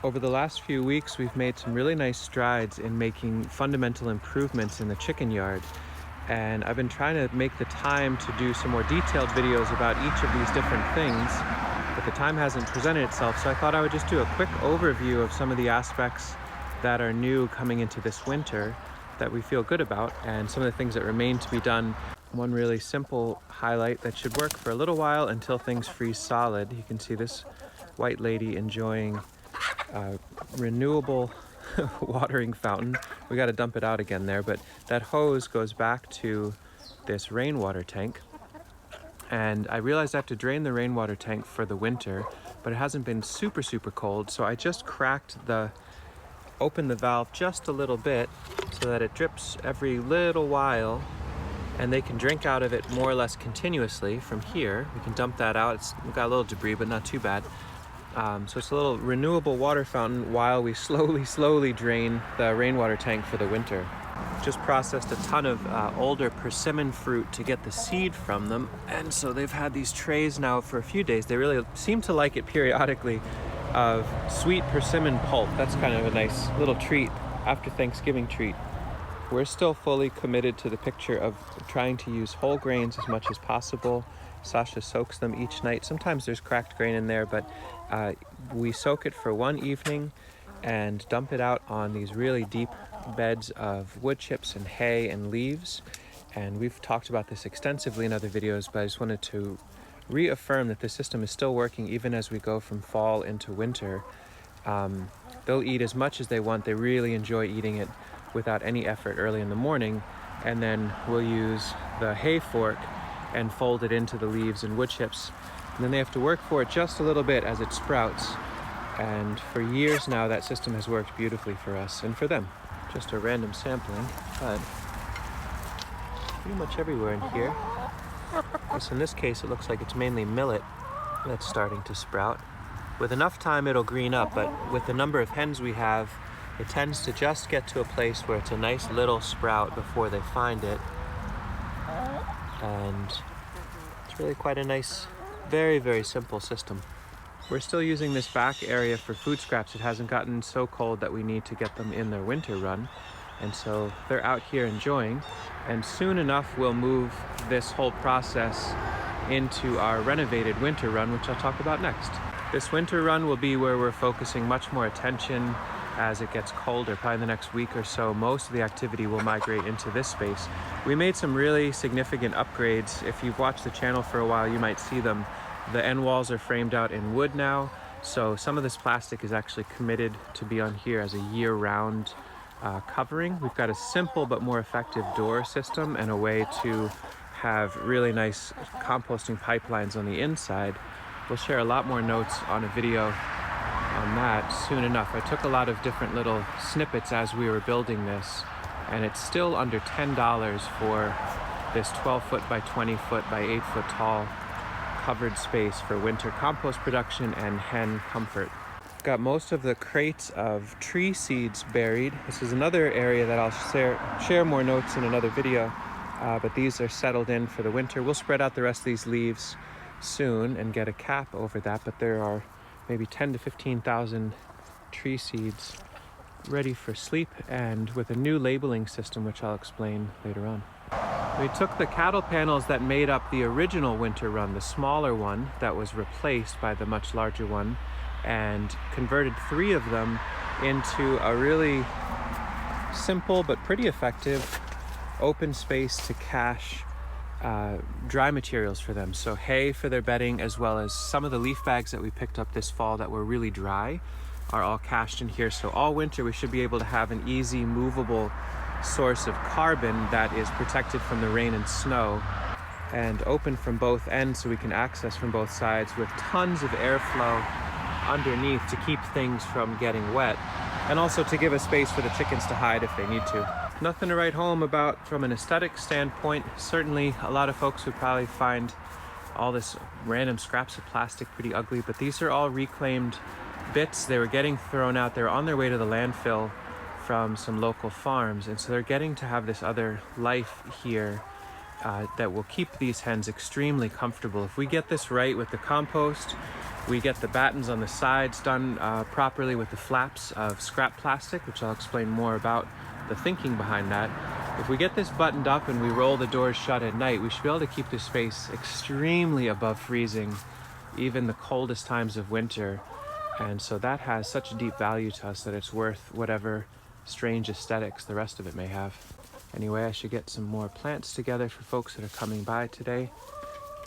Over the last few weeks, we've made some really nice strides in making fundamental improvements in the chicken yard. And I've been trying to make the time to do some more detailed videos about each of these different things, but the time hasn't presented itself, so I thought I would just do a quick overview of some of the aspects that are new coming into this winter that we feel good about, and some of the things that remain to be done. One really simple highlight that should work for a little while until things freeze solid. You can see this white lady enjoying renewable watering fountain. We got to dump it out again there, but that hose goes back to this rainwater tank. And I realized I have to drain the rainwater tank for the winter, but it hasn't been super cold, so I just opened the valve just a little bit so that it drips every little while, and they can drink out of it more or less continuously from here. We can dump that out. We've got a little debris, but not too bad. So it's a little renewable water fountain while we slowly drain the rainwater tank for the winter. Just processed a ton of older persimmon fruit to get the seed from them, and so they've had these trays now for a few days. They really seem to like it periodically, of sweet persimmon pulp. That's kind of a nice little treat, after Thanksgiving treat. We're still fully committed to the picture of trying to use whole grains as much as possible. Sasha soaks them each night. Sometimes there's cracked grain in there, but we soak it for one evening and dump it out on these really deep beds of wood chips and hay and leaves. And we've talked about this extensively in other videos, but I just wanted to reaffirm that this system is still working even as we go from fall into winter. They'll eat as much as they want. They really enjoy eating it without any effort early in the morning, and then we'll use the hay fork and fold it into the leaves and wood chips. And then they have to work for it just a little bit as it sprouts. And for years now, that system has worked beautifully for us and for them. Just a random sampling, but pretty much everywhere in here. Yes, in this case, it looks like it's mainly millet that's starting to sprout. With enough time, it'll green up, but with the number of hens we have, it tends to just get to a place where it's a nice little sprout before they find it. And it's really quite a nice, very simple system. We're still using this back area for food scraps. It hasn't gotten so cold that we need to get them in their winter run. And so they're out here enjoying. And soon enough, we'll move this whole process into our renovated winter run, which I'll talk about next. This winter run will be where we're focusing much more attention as it gets colder. Probably in the next week or so, most of the activity will migrate into this space. We made some really significant upgrades. If you've watched the channel for a while, you might see them. The end walls are framed out in wood now, so some of this plastic is actually committed to be on here as a year-round covering. We've got a simple but more effective door system and a way to have really nice composting pipelines on the inside. We'll share a lot more notes on a video on that soon enough. I took a lot of different little snippets as we were building this, and it's still under $10 for this 12-foot by 20-foot by 8-foot tall covered space for winter compost production and hen comfort. Got most of the crates of tree seeds buried. This is another area that I'll share more notes in another video, but these are settled in for the winter. We'll spread out the rest of these leaves soon and get a cap over that, but there are maybe 10 to 15,000 tree seeds ready for sleep, and with a new labeling system, which I'll explain later on. We took the cattle panels that made up the original winter run, the smaller one that was replaced by the much larger one, and converted 3 of them into a really simple but pretty effective open space to cache dry materials for them. So hay for their bedding, as well as some of the leaf bags that we picked up this fall that were really dry, are all cached in here. So all winter we should be able to have an easy movable source of carbon that is protected from the rain and snow and open from both ends, so we can access from both sides with tons of airflow underneath to keep things from getting wet, and also to give a space for the chickens to hide if they need to. Nothing to write home about from an aesthetic standpoint. Certainly a lot of folks would probably find all this random scraps of plastic pretty ugly, but these are all reclaimed bits. They were getting thrown out. They were on their way to the landfill from some local farms, and so they're getting to have this other life here that will keep these hens extremely comfortable. If we get this right with the compost We get the battens on the sides done properly with the flaps of scrap plastic, which I'll explain more about the thinking behind that. If we get this buttoned up and we roll the doors shut at night, we should be able to keep this space extremely above freezing, even the coldest times of winter. And so that has such a deep value to us that it's worth whatever strange aesthetics the rest of it may have. Anyway, I should get some more plants together for folks that are coming by today.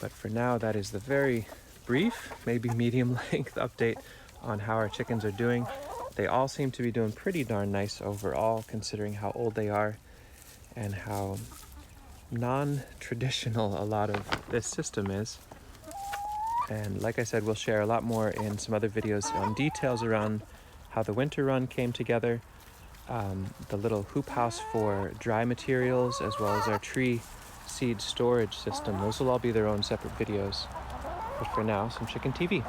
But for now, that is the very brief, maybe medium length update on how our chickens are doing. They all seem to be doing pretty darn nice overall, considering how old they are and how non-traditional a lot of this system is. And like I said, we'll share a lot more in some other videos on details around how the winter run came together, the little hoop house for dry materials, as well as our tree seed storage system. Those will all be their own separate videos. But for now, some chicken TV.